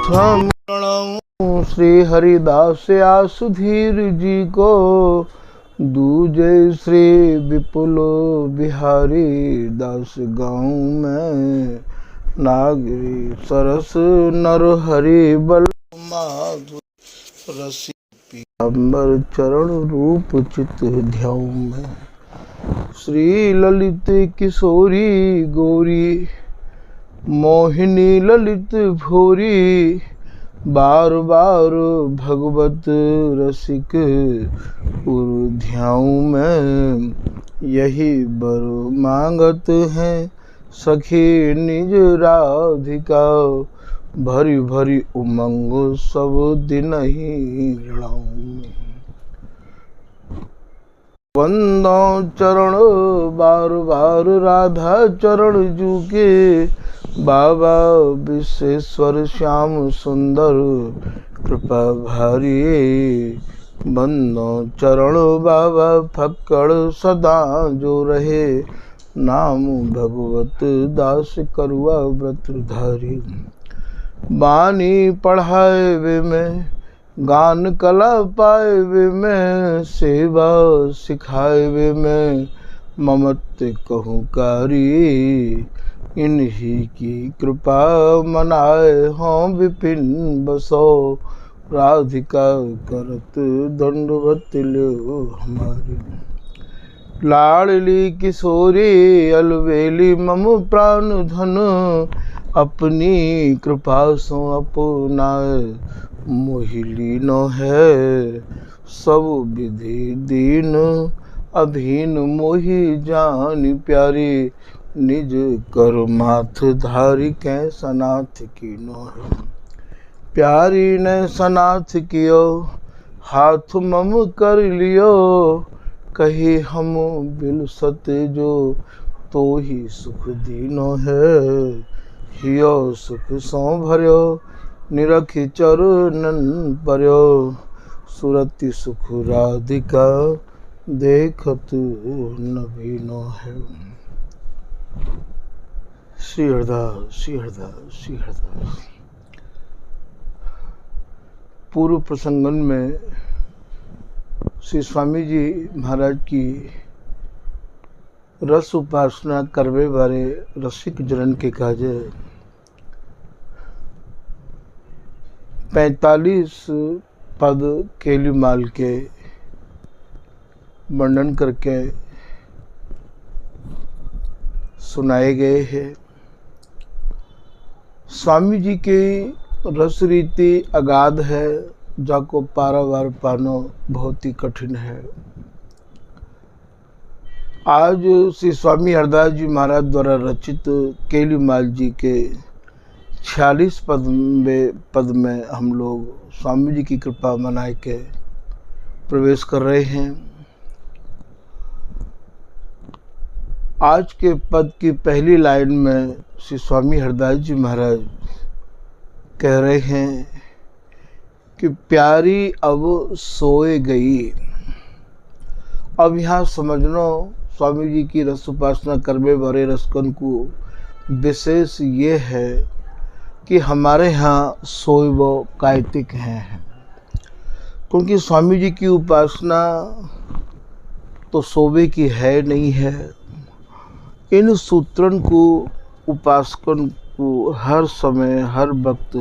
प्रथम प्रणव श्री हरिदास सुधीर जी को, दूजे श्री विपुल बिहारी दास गाँव में, नागरी सरस नर हरि बल माधु रसी पीताम्बर चरण रूप चित ध्याऊ में। श्री ललित किशोरी गौरी मोहिनी ललित भोरी, बार बार भगवत रसिक उर ध्याऊ में। यही बर मांगत हैं सखी निज राधिका, भरी भरी उमंग सब दिन ही ऋणाऊ में। वंदो चरण बार बार राधा चरण जू के, बाबा विश्वेश्वर श्याम सुंदर कृपा भारी। बंदो चरण बाबा फक्कड़ सदा जो रहे, नाम भगवत दास करुआ व्रत धारी। बानी पढ़ाए वे में गान कला पाए वे में, सेवा सिखाए वे में ममत कहूँ कारी। इन्हीं की कृपा मनाए हों विपिन बसो, राधिका करत दंडवत लो हमारी। लाडली किशोरी अलवेली मम प्राण धन, अपनी कृपा सो अपनाए मोहिली न है। सब विधि दीन अधीन मोहि जान प्यारी, निज कर माथ धारी कै सनाथ की नो है। प्यारी ने सनाथ कियो हाथ मम कर लियो, कही हम बिलसत जो तो ही सुख दीनो है। हियो सुख सो भर्यो निरखि चरणन पर्यो, सुरति सुख राधिका देखत नवीनो है। श्री हरदास श्री हरदास श्री हरदास। पूर्व प्रसंगन में श्री स्वामी जी महाराज की रस उपासना करवे बारे रसिक जनन के काजे 45 पद केलीमाल के वर्णन करके सुनाए गए हैं। स्वामी जी की रस रीति अगाध है, जाको पारावार पानो बहुत ही कठिन है। आज श्री स्वामी हरदास जी महाराज द्वारा रचित केलीमाल जी के 46 पद में हम लोग स्वामी जी की कृपा मनाए के प्रवेश कर रहे हैं। आज के पद की पहली लाइन में श्री स्वामी हरदास जी महाराज कह रहे हैं कि प्यारी अब सोए गई। अब यहाँ समझनो स्वामी जी की रस उपासना करवे वाले रसकन को विशेष ये है कि हमारे यहाँ सोए वो कायतिक हैं, क्योंकि स्वामी जी की उपासना तो सोवे की है नहीं है। इन सूत्रन को उपासकन को हर समय हर वक्त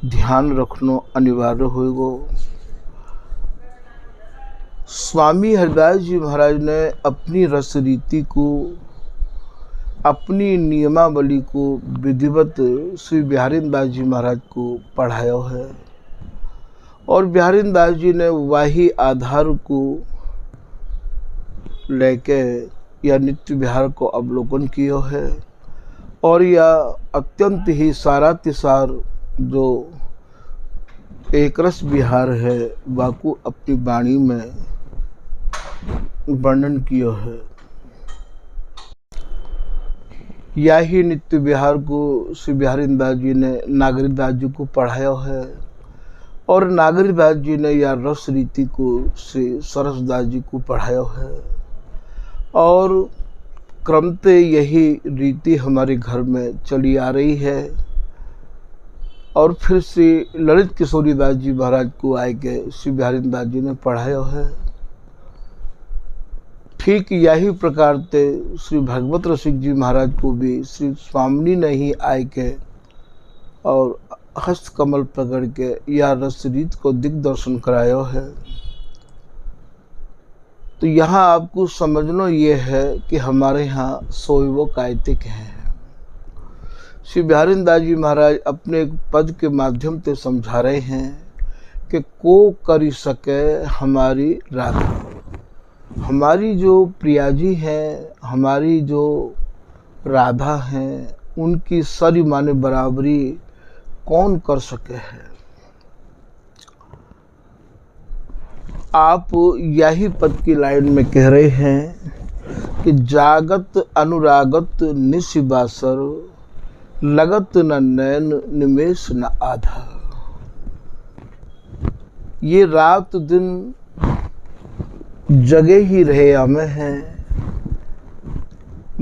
ध्यान रखना अनिवार्य होएगो। स्वामी हरदास जी महाराज ने अपनी रस रीति को, अपनी नियमावली को विधिवत श्री बिहारीदास जी महाराज को पढ़ाया है, और बिहारीदास जी ने वही आधार को लेके या नित्य विहार को अवलोकन किया है, और यह अत्यंत ही सारातिसार जो एक रस विहार है वाकु अपनी वाणी में वर्णन किया है। यही नित्य विहार को श्री बिहारीदास जी ने नागरीदास जी को पढ़ाया है, और नागरीदास जी ने या रस रीति को श्री सरसदास जी को पढ़ाया है, और क्रमते यही रीति हमारे घर में चली आ रही है। और फिर श्री ललित किशोरी दास जी महाराज को आए के श्री बिहारी दास जी ने पढ़ाया है। ठीक यही प्रकार से श्री भगवत रसिक जी महाराज को भी श्री स्वामी ने ही आए के और हस्त कमल पकड़ के या रस रीत को दिग्दर्शन कराया है। तो यहाँ आपको समझना ये है कि हमारे यहाँ सोइवो कायतिक हैं। श्री बिहारी दास जी महाराज अपने एक पद के माध्यम से समझा रहे हैं कि को करी सके हमारी राधा। हमारी जो प्रिया जी हैं, हमारी जो राधा हैं, उनकी सरी माने बराबरी कौन कर सके है। आप यही पद की लाइन में कह रहे हैं कि जागत अनुरागत निशिबासर, लगत न नैन निमेष न आधा। ये रात दिन जगे ही रहे हमें हैं,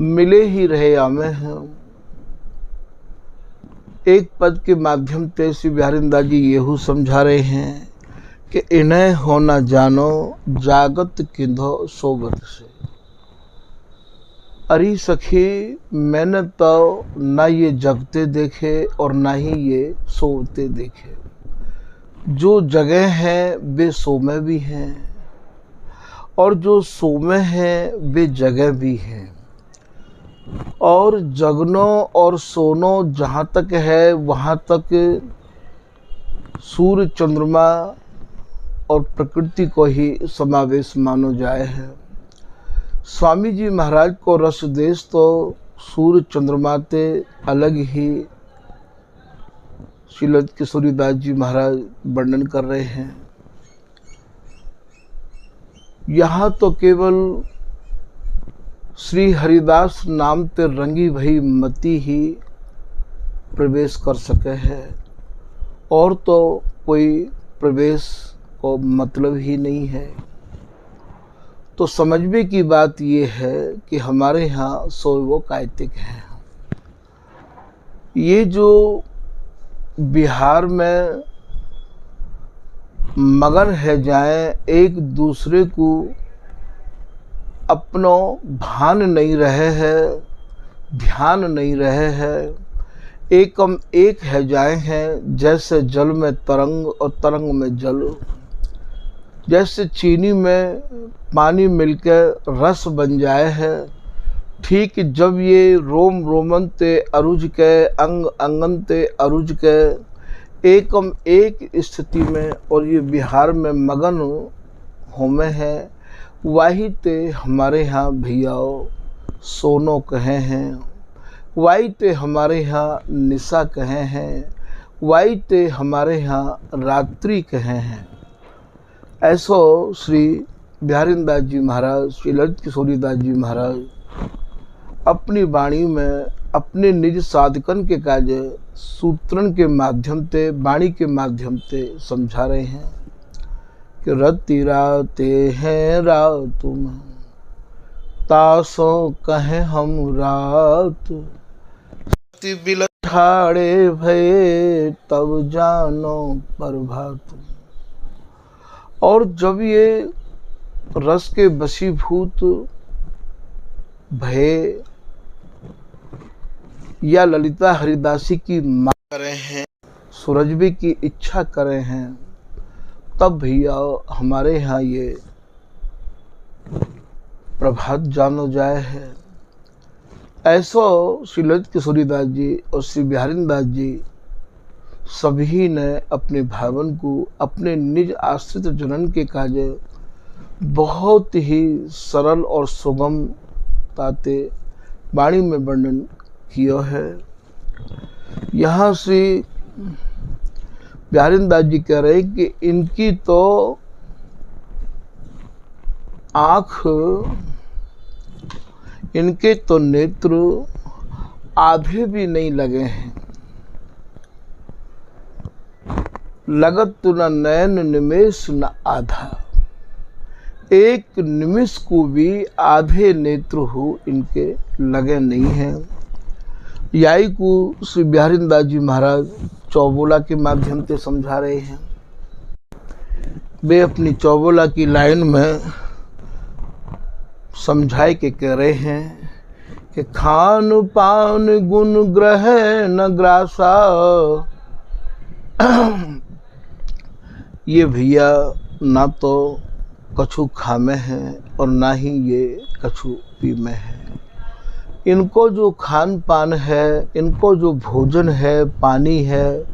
मिले ही रहे हमें हैं। एक पद के माध्यम से श्री बिहारी दास जी येहू समझा रहे हैं कि इन्हें होना जानो जागत किंधो सोबत से। अरे सखी, मैंने तो ना ये जगते देखे और ना ही ये सोते देखे। जो जगह हैं वे सोमे भी हैं और जो सोमे हैं वे जगह भी हैं। और जगनो और सोनो जहाँ तक है वहाँ तक सूर्य चंद्रमा और प्रकृति को ही समावेश मानो जाए है। स्वामी जी महाराज को रस देश तो सूर्य चंद्रमा से अलग ही श्री ललित किशोरी दास जी महाराज वर्णन कर रहे हैं। यहाँ तो केवल श्री हरिदास नाम ते रंगी भई मती ही प्रवेश कर सके है, और तो कोई प्रवेश को मतलब ही नहीं है। तो समझने की बात ये है कि हमारे यहाँ सोइवो कायतिक हैं। ये जो बिहार में मगन है जाए, एक दूसरे को अपनो भान नहीं रहे है, ध्यान नहीं रहे है, एकम एक है जाए हैं। जैसे जल में तरंग और तरंग में जल, जैसे चीनी में पानी मिलकर रस बन जाए है। ठीक जब ये रोम रोमन ते अरुज के, अंग अंगन ते अरुज के एकम एक स्थिति में और ये बिहार में मगन होमे है, वही ते हमारे यहाँ भैयाओ सोनो कहे हैं, वही ते हमारे यहाँ निशा कहे हैं, वही ते हमारे यहाँ रात्रि कहे हैं। ऐसो श्री बिहारी दास जी महाराज, श्री ललित किशोरी दास जी महाराज अपनी वाणी में अपने निज साधकन के कार्य सूत्रन के माध्यम से, वाणी के माध्यम से समझा रहे हैं कि रति राते हैं रात में, तासो कहे हम रात, सती बिलठाड़े भये तब जानो प्रभात। और जब ये रस के वशीभूत भय या ललिता हरिदासी की मांग करे हैं, सूरजबी की इच्छा करे हैं, तब भैया हमारे यहाँ ये प्रभात जानो जाए है। ऐसो श्री ललित किशोरी दास जी और श्री बिहारी दास जी सभी ने अपने भावन को अपने निज आश्रित जनन के कार्य बहुत ही सरल और सुगम ताते वाणी में वर्णन किया है। यहाँ श्री बिहारी दास जी कह रहे हैं कि इनकी तो आँख, इनके तो नेत्र आधे भी नहीं लगे हैं। लगत न नैन निमेष न आधा, एक निमिष को भी आधे नेत्र हो इनके लगे नहीं हैं। याई को श्री बिहारी दास जी महाराज चौबोला के माध्यम से समझा रहे हैं। वे अपनी चौबोला की लाइन में समझाए के कह रहे हैं कि खान पान गुण ग्रह न ग्रासा। ये भैया ना तो कछु खामे हैं और ना ही ये कछु पीमे हैं। इनको जो खान पान है, इनको जो भोजन है, पानी है,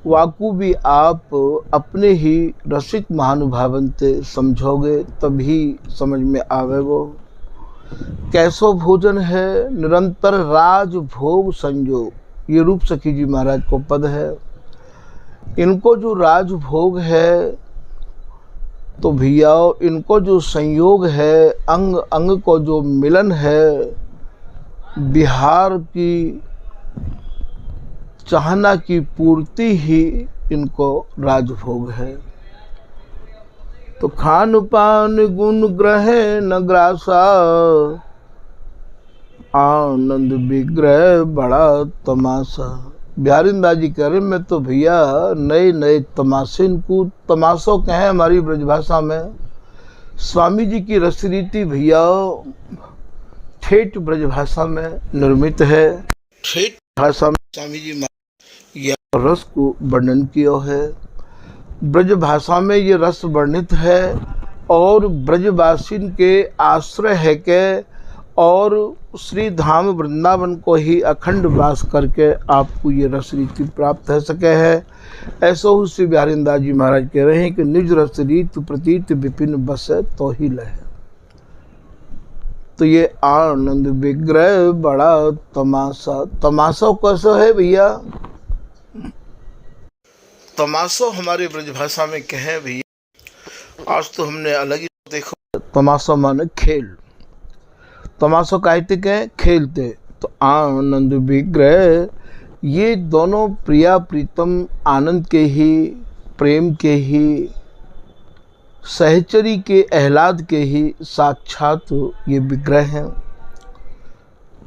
वाकू भी आप अपने ही रसिक महानुभावन से समझोगे तभी समझ में आवेगो। कैसो भोजन है, निरंतर राज भोग संयोग, ये रूप सखी जी महाराज को पद है। इनको जो राज भोग है तो भैया इनको जो संयोग है, अंग अंग को जो मिलन है, बिहार की चाहना की पूर्ति ही इनको राजभोग है। तो खान पान गुण ग्रह न ग्रासा, आनंद विग्रह बड़ा तमाशा। बिहारीदास जी कह रहे मैं तो भैया नए नए तमाशे, इनको तमाशों कहें हमारी ब्रजभाषा में। स्वामी जी की रस रीति भैया ठेठ ब्रजभाषा में निर्मित है। ठेठ भाषा में स्वामी जी यह रस को वर्णन किया है। ब्रज भाषा में ये रस वर्णित है और ब्रजवासिन के आश्रय है के और श्री धाम वृंदावन को ही अखंड वास करके आपको ये रस रीति प्राप्त हो सके है। ऐसा ही श्री बिहारीदास जी महाराज कह रहे हैं कि निज रस रीति प्रतीत विपिन बसे तो ही लहे। तो ये आनंद विग्रह बड़ा तमाशा। तमाशा कैसा है भैया? तमाशा हमारे ब्रजभाषा में कहें भैया, आज तो हमने अलग ही देखो। तमाशा माने खेल, तमाशा कहते कहें खेलते। तो आनंद विग्रह ये दोनों प्रिया प्रीतम आनंद के ही, प्रेम के ही, सहचरी के आह्लाद के ही साक्षात ये विग्रह हैं।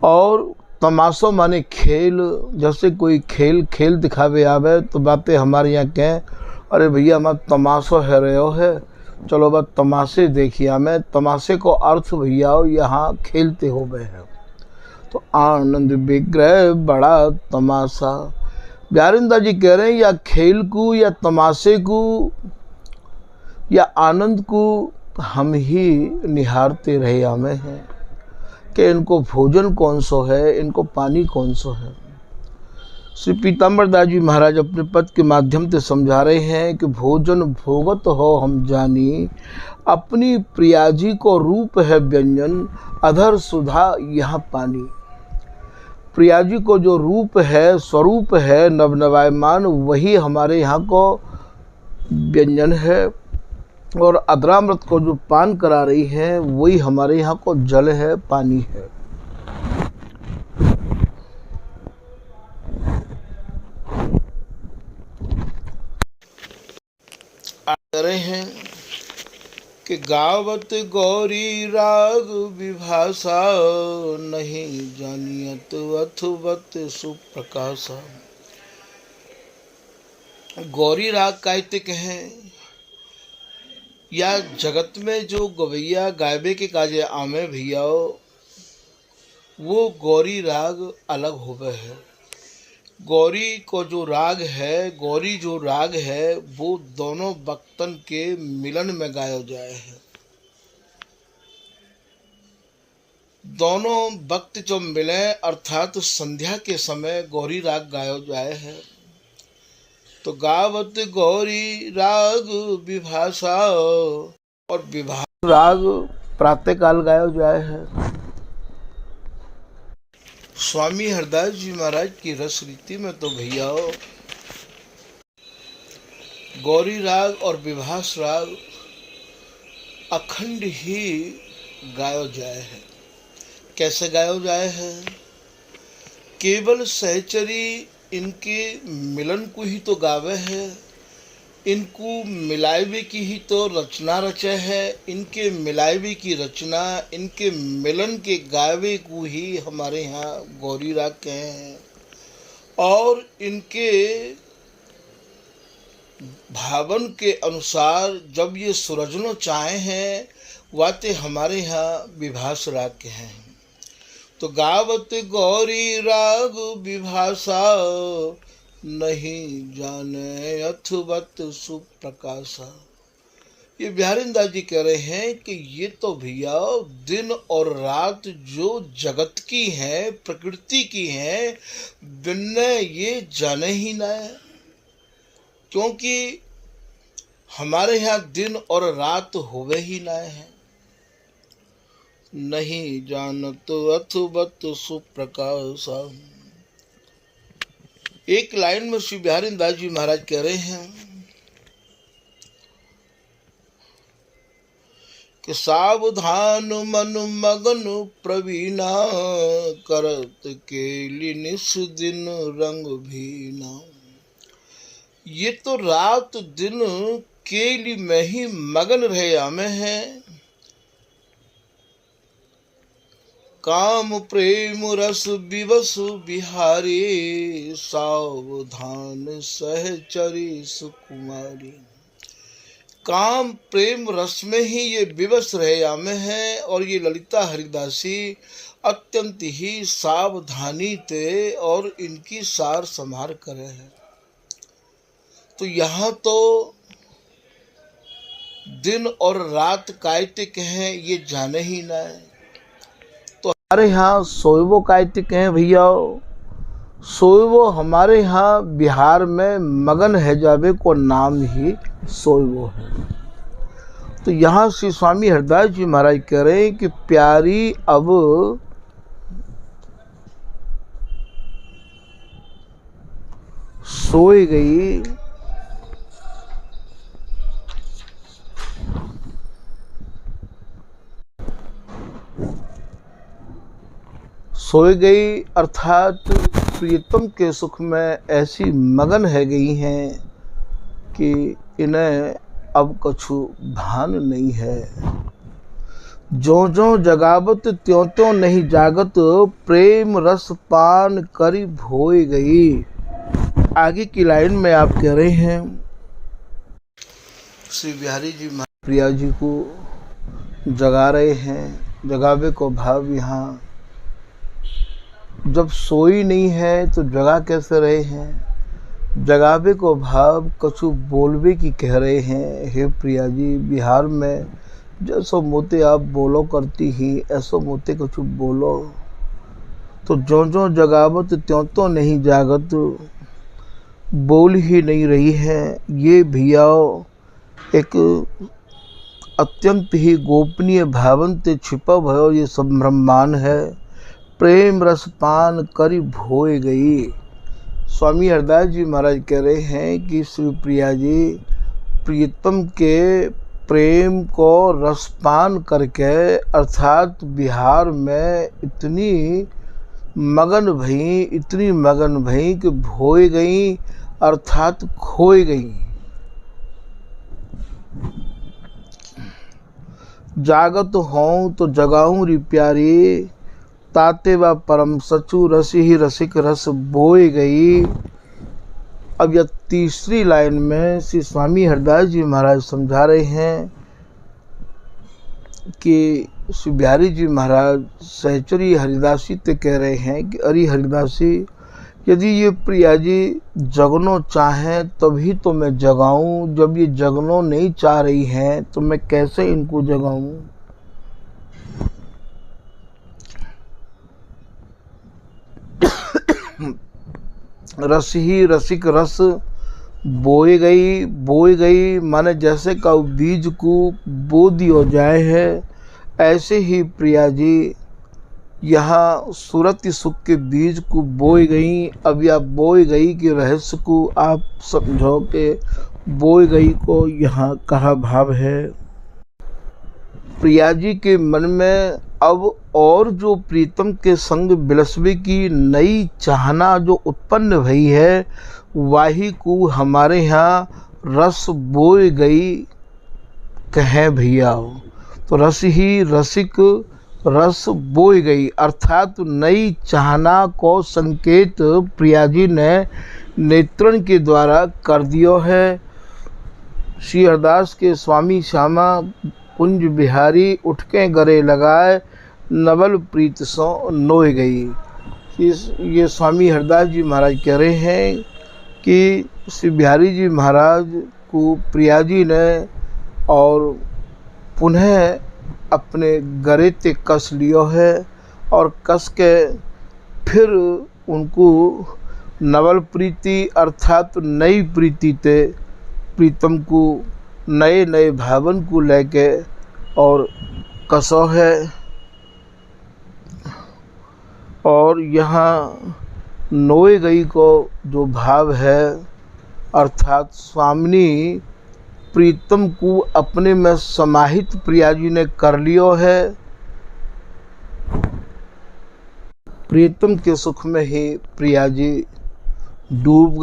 और तमाशा माने खेल, जैसे कोई खेल खेल दिखावे आवे तो बातें हमारे यहाँ कहें अरे भैया हमारा तमाशा है रहे हो है, चलो बस तमाशे देखिए। हमें तमाशे को अर्थ भैया यहाँ खेलते हो गए हैं। तो आनंद विग्रह बड़ा तमाशा। बिहारीदास जी कह रहे हैं या खेल को या तमाशे को या आनंद को हम ही निहारते रहे हमें हैं कि इनको भोजन कौन सा है, इनको पानी कौन सा है। श्री पीताम्बर दास जी महाराज अपने पद के माध्यम से समझा रहे हैं कि भोजन भोगत हो हम जानी, अपनी प्रियाजी को रूप है व्यंजन, अधर सुधा यहाँ पानी। प्रियाजी को जो रूप है, स्वरूप है नवनवायमान, वही हमारे यहाँ को व्यंजन है। और अदरामृत को जो पान करा रही है वही हमारे यहाँ को जल है, पानी है। कह रहे हैं कि गावत गौरी राग विभाषा, नहीं जानियत अथवत सुप्रकाशा। गौरी राग कहते कहें या जगत में जो गवैया गायबे के काजे आमे भैया वो गौरी राग अलग होवे है। गौरी को जो राग है, गौरी जो राग है वो दोनों वक्तन के मिलन में गाया जाए है। दोनों वक्त जो मिले अर्थात संध्या के समय गौरी राग गाया जाए है। तो गावत गौरी राग विभाषा, और विभा राग प्रातः काल गाया जाए है। स्वामी हरदास जी महाराज की रस रीति में तो भैया गौरी राग और विभास राग अखंड ही गाया जाए है। कैसे गाया जाए है? केवल सहचरी इनके मिलन को ही तो गावे है, इनको मिलावे की ही तो रचना रचे है। इनके मिलावे की रचना, इनके मिलन के गावे को ही हमारे यहाँ गौरी राग कहे हैं। और इनके भावन के अनुसार जब ये सुरजनो चाहे हैं वाते हमारे यहाँ विभास राग के हैं। तो गावत गौरी राग विभाषा नहीं जाने अथवत सुप्रकाशा। ये बिहारीदास जी कह रहे हैं कि ये तो भैया दिन और रात जो जगत की है, प्रकृति की है, बिन्ने ये जाने ही ना है। क्योंकि हमारे यहाँ दिन और रात होवे ही ना है। नहीं जानत अथवत सुप्रकाशा। एक लाइन में श्री बिहारीदास जी महाराज कह रहे हैं कि सावधान मन मगन प्रवीणा करत केली निस दिन रंग भीना। ये तो रात दिन केली में ही मगन रहे आमे हैं। काम प्रेम रस विवश बिहारी सावधान सहचरी सुकुमारी। काम प्रेम रस में ही ये विवश रहे आमे हैं और ये ललिता हरिदासी अत्यंत ही सावधानी थे और इनकी सार संभार करे हैं। तो यहाँ तो दिन और रात कायतिक हैं, ये जाने ही ना है। तो हमारे यहाँ सोयबो कायतिक हैं भैया। सोयबो हमारे यहाँ बिहार में मगन है जावे को नाम ही सोयबो है। तो यहाँ श्री स्वामी हरदास जी महाराज कह रहे हैं कि प्यारी अब सोई गई, सोई गई अर्थात प्रियतम के सुख में ऐसी मगन है गई हैं कि इन्हें अब कछु भान नहीं है। जो जो जगावत त्यों त्यों नहीं जागत, प्रेम रस पान करी भोई गई। आगे की लाइन में आप कह रहे हैं श्री बिहारी जी प्रिया जी को जगा रहे हैं। जगावे को भाव यहाँ जब सोई नहीं है तो जगा कैसे रहे हैं। जगावे को भाव कछु बोलवे की कह रहे हैं। हे प्रिया जी, बिहार में जैसो मोते आप बोलो करती ही ऐसो मोते कछु बोलो। तो जो जो जगावत त्यों तो नहीं जागत, बोल ही नहीं रही है। ये भैया एक अत्यंत ही गोपनीय भावन ते छिपा भयो ये सब ब्रह्मांड है। प्रेम रस पान करी भोए गई। स्वामी हरदास जी महाराज कह रहे हैं कि श्री प्रिया जी प्रियतम के प्रेम को रसपान करके अर्थात बिहार में इतनी मगन भई कि भोए गई अर्थात खोई गई। जागत हों तो जगाऊं री प्यारी, ताते व परम सचु रसी ही रसिक रस बोई गई। अब यह तीसरी लाइन में श्री स्वामी हरदास जी महाराज समझा रहे हैं कि श्री बिहारी जी महाराज सहचरी हरिदासी ते कह रहे हैं कि अरे हरिदासी, यदि ये प्रिया जी जगनो चाहें तभी तो मैं जगाऊं। जब ये जगनो नहीं चाह रही हैं तो मैं कैसे इनको जगाऊं। रस ही रसिक रस बोई गई माने जैसे का बीज को बो दियो जाए है, ऐसे ही प्रिया जी यहाँ सूरत सुख के बीज को बोई गई। अब यह बोई गई के रहस्य को आप समझो के बोई गई को यहाँ कहा भाव है। प्रिया जी के मन में अब और जो प्रीतम के संग बिलसवे की नई चाहना जो उत्पन्न भई है, वाही को हमारे यहाँ रस बोई गई कहें भैया। तो रस ही रसिक रस बोई गई अर्थात नई चाहना को संकेत प्रिया जी ने नेत्रण के द्वारा कर दियो है। श्री हरदास के स्वामी श्यामा कुंज बिहारी उठके गरे लगाए, नवल प्रीत सो नोए गई। ये स्वामी हरदास जी महाराज कह रहे हैं कि श्री बिहारी जी महाराज को प्रिया जी ने और पुनः अपने गरे ते कस लियो है, और कस के फिर उनको नवल प्रीति अर्थात नई प्रीति ते प्रीतम को नए नए भावन को लेके और कसो है। और यहाँ नोए गई को जो भाव है अर्थात स्वामिनी प्रीतम को अपने में समाहित प्रिया जी ने कर लियो है। प्रीतम के सुख में ही प्रिया जी डूब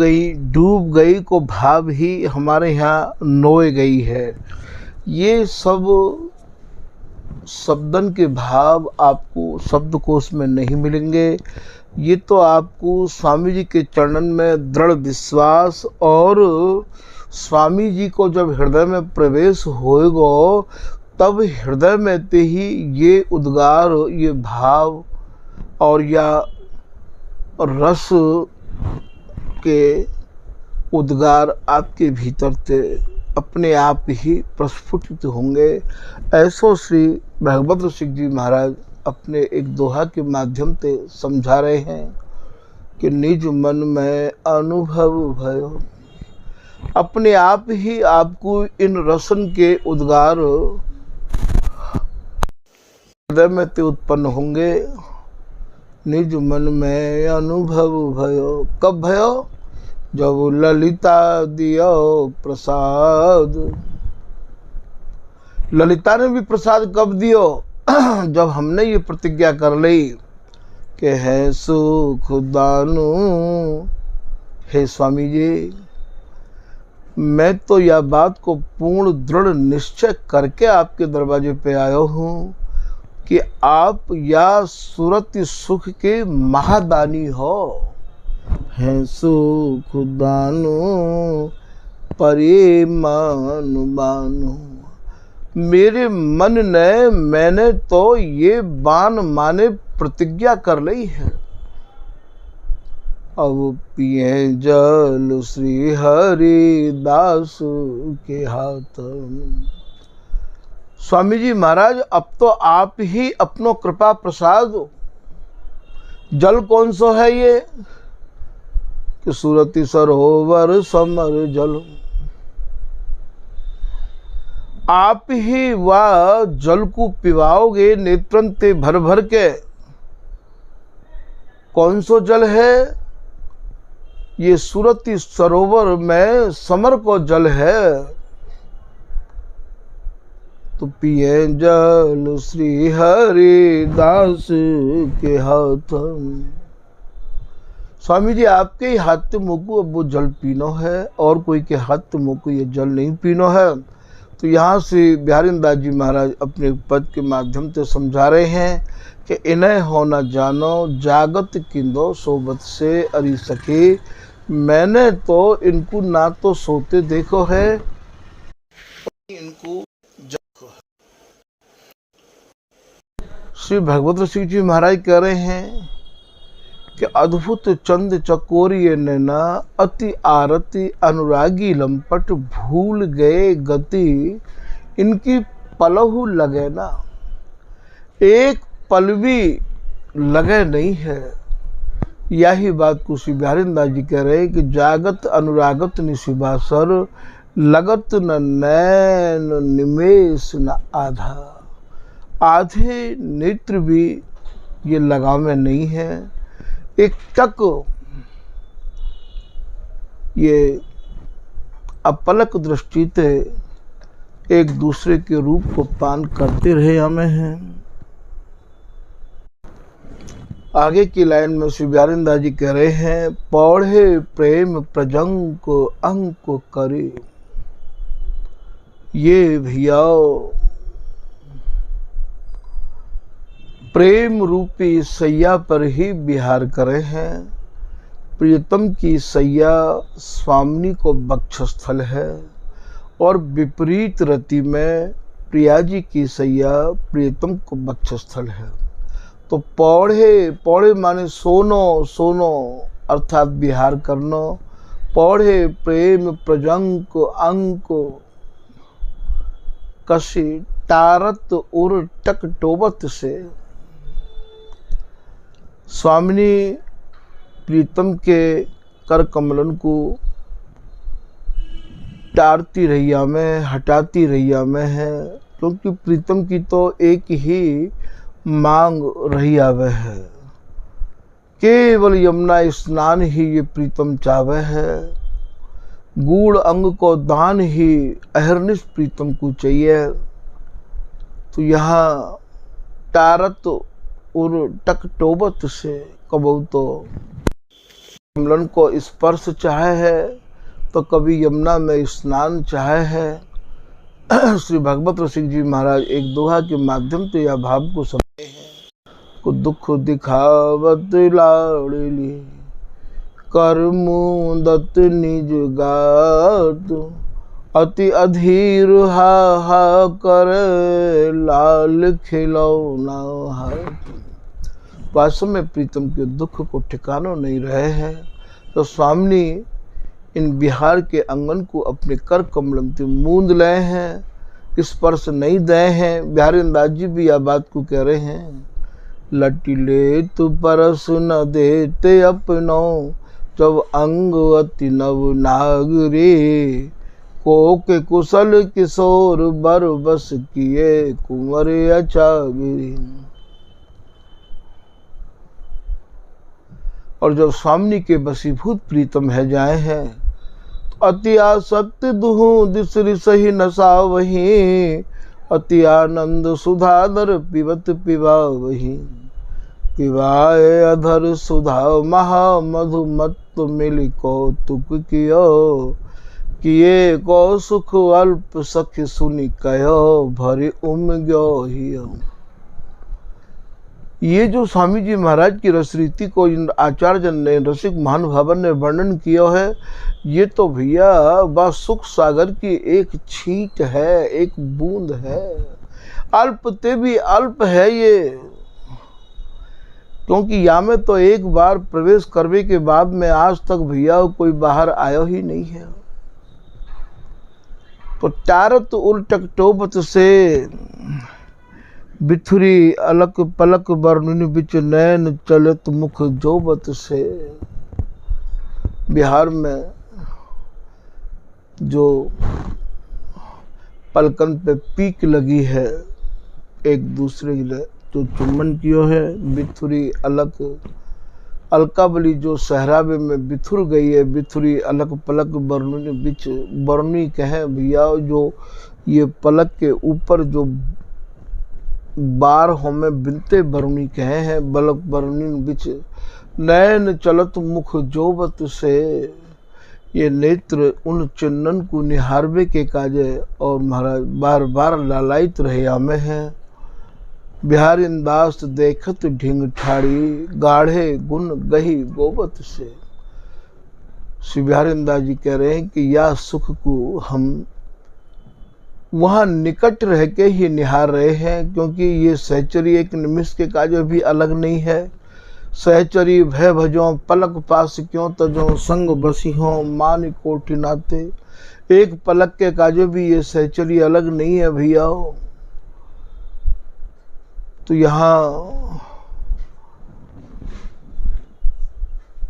गई को भाव ही हमारे यहाँ नोए गई है। ये सब शब्दन के भाव आपको शब्दकोश में नहीं मिलेंगे। ये तो आपको स्वामी जी के चरणन में दृढ़ विश्वास और स्वामी जी को जब हृदय में प्रवेश होएगा तब हृदय में ते ही ये उद्गार, ये भाव और या रस के उद्गार आपके भीतर से अपने आप ही प्रस्फुटित होंगे। ऐसो श्री भगवत सिंह जी महाराज अपने एक दोहा के माध्यम से समझा रहे हैं कि निज मन में अनुभव भयो। अपने आप ही आपको इन रसन के उद्गार हृदय में ते उत्पन्न होंगे। निज मन में अनुभव भयो, कब भयो? जब ललिता दियो प्रसाद। ललिता ने भी प्रसाद कब दियो? जब हमने ये प्रतिज्ञा कर ली कि है सुख दानु। हे स्वामी जी, मैं तो यह बात को पूर्ण दृढ़ निश्चय करके आपके दरवाजे पे आया हूँ कि आप या सूरत सुख के महादानी हो। है सुख दानो परे मानु बानो। मेरे मन ने, मैंने तो ये बान माने प्रतिज्ञा कर ली है। अब पिए जल श्री हरि दास के हाथ। स्वामी जी महाराज, अब तो आप ही अपनो कृपा प्रसाद हो। जल कौन सो है ये कि सूरति सरोवर समर जल। आप ही वह जल को पिवाओगे नेत्रन ते भर भर के। कौन सो जल है? ये सूरती सरोवर में समर को जल है। तो पिए जल श्री हरि दास के हाथ। स्वामी जी, आपके ही हाथ मुँह को अब वो जल पीनो है, और कोई के हाथ मुँह को ये जल नहीं पीनो है। तो यहाँ से बिहारी दास जी महाराज अपने पद के माध्यम से समझा रहे हैं कि इन्हें हो न जानो जागत किंदो सोबत से अरि सके। मैंने तो इनको ना तो सोते देखो है, इनको जागो है। श्री भगवत सिंह जी महाराज कह रहे हैं कि अद्भुत चंद चकोरिये नैना अति आरती अनुरागी लंपट भूल गए गति इनकी पलहु लगे ना। एक पल भी लगे नहीं है। यही बात को श्री बिहारी दास जी कह रहे हैं कि जागत अनुरागत निशिबासर लगत न नैन निमेष न आधा। आधे नेत्र भी ये लगाव में नहीं है। एक टक ये अपलक दृष्टि से एक दूसरे के रूप को पान करते रहे हमें हैं। आगे की लाइन में श्री बिहारी दास जी कह रहे हैं, पौढ़े प्रेम प्रजंग को अंक करे। ये भैया प्रेम रूपी सैया पर ही विहार करे हैं। प्रियतम की सैया स्वामिनी को बक्षस्थल है, और विपरीत रति में प्रिया जी की सैया प्रियतम को वक्षस्थल है। तो पौढ़े, पौढ़े माने सोनो, सोनो अर्थात विहार करनो। पौढ़े प्रेम प्रजंक अंक कशी टारत उर टक टोबत से। स्वामिनी प्रीतम के कर कमलन को टारती रैया में, हटाती रैया में है, क्योंकि प्रीतम की तो एक ही मांग रैया में है। केवल यमुना स्नान ही ये प्रीतम चावे है। गूढ़ अंग को दान ही अहरनिश प्रीतम को चाहिए। तो यहाँ टारत और टक टोबत से कबू तो कमलन को स्पर्श चाहे है, तो कभी यमुना में स्नान चाहे है। श्री भगवत रसिक जी महाराज एक दोहा के माध्यम से यह भाव को समझे हैं। को दुख दिखावत लाड़ली कर मुंदत निज गात, अति अधीर हा हा कर लाल खिलौना हाथ। वास्तव में प्रीतम के दुख को ठिकानों नहीं रहे हैं। तो स्वामिनी इन बिहार के अंगन को अपने कर कमलम से मूंद ले हैं, स्पर्श नहीं दे हैं। बिहारी अंदाज जी भी यह बात को कह रहे हैं। लटिले तु परस न देते अपनो, जब अंग अति नव नागरे। को के कुशल किशोर बर बस किए, कुंवर अचागिरी। और जब स्वामिनी के बसीभूत प्रीतम है जाए हैं, तो अति आसक्त दुहु दिसरि सही नशा वही। अति आनंद सुधाधर पिबत पिबा वही। पिबाए अधर सुधा महा मधु मत मिल कौतुक कियो। किए को सुख अल्प सखी सुनि कहो, भरी उम गयो हियो। ये जो स्वामी जी महाराज की रसरीति को इन आचार्य ने, रसिक महानुभावन ने वर्णन किया है, ये तो भैया बस सुख सागर की एक छींट है, एक बूंद है। अल्प ते भी अल्प है ये, क्योंकि या में तो एक बार प्रवेश करने के बाद में आज तक भैया कोई बाहर आया ही नहीं है। तो टारत उल्टक टोबत से बिथुरी अलक पलक बरनुनि बिच नैन चलत मुख जोबत से। बिहार में जो पलकन पे पीक लगी है एक दूसरे के जो चुम्बन कियो है। बिथुरी अलक अलकावली जो सहरावे में बिथुर गई है। बिथुरी अलक पलक बरनुनि बिच, बरनुनि कहें भैया जो ये पलक के ऊपर जो बार हमें बिनते बरुनी कहे हैं। बलक बरुनी बिच नैन चलत मुख जोबत से। ये नेत्र उन चिन्नन को निहारवे के काजे और महाराज बार बार लालायित रहे में है। बिहारी दास देखत ढिंग ठाड़ी, गाढ़े गुण गही गोबत से। श्री बिहारी दास जी कह रहे हैं कि यह सुख को हम वहाँ निकट रह के ही निहार रहे हैं, क्योंकि ये सहचरी एक निमिष के काजो भी अलग नहीं है। सहचरी भय भजो पलक पास क्यों तजो, संग बसी हो मान कोटि नाते। एक पलक के काजो भी ये सहचरी अलग नहीं है भैया। तो यहाँ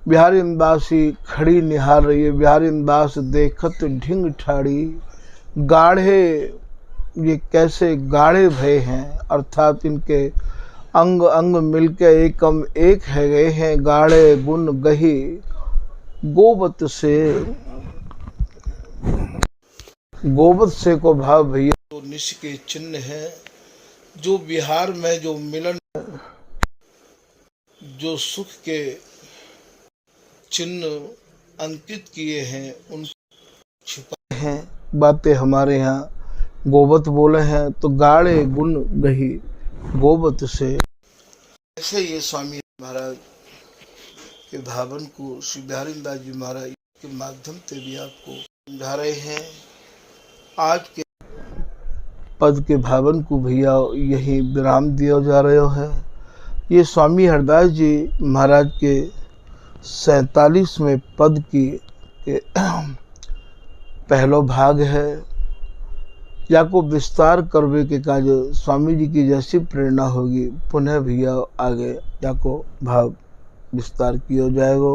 बिहारी दासी खड़ी निहार रही है। बिहारी दास देखत ढिंग ठाड़ी, गाढ़े ये कैसे गाढ़े भय हैं, अर्थात इनके अंग अंग मिलके एकम एक है गए हैं। गाढ़े गुण गही गोबत से। गोबत से को भाव भैया तो निश के चिन्ह है। जो बिहार में जो मिलन, जो सुख के चिन्ह अंकित किए हैं, उन छिपाए हैं बातें हमारे यहाँ गोबत बोले हैं। तो गाढ़े गुण गही गोबत से। ऐसे ये स्वामी महाराज के भावन को श्री बिहारी दास जी महाराज के माध्यम से भी आपको समझा रहे हैं। आज के पद के भावन को भैया यही विराम दिया जा रहे हैं। ये स्वामी हरदास जी महाराज के 47वें पद की पहलो भाग है। याको विस्तार करवे के काज स्वामी जी की जैसी प्रेरणा होगी पुनः भैया आगे याको भाव विस्तार किया जाएगा।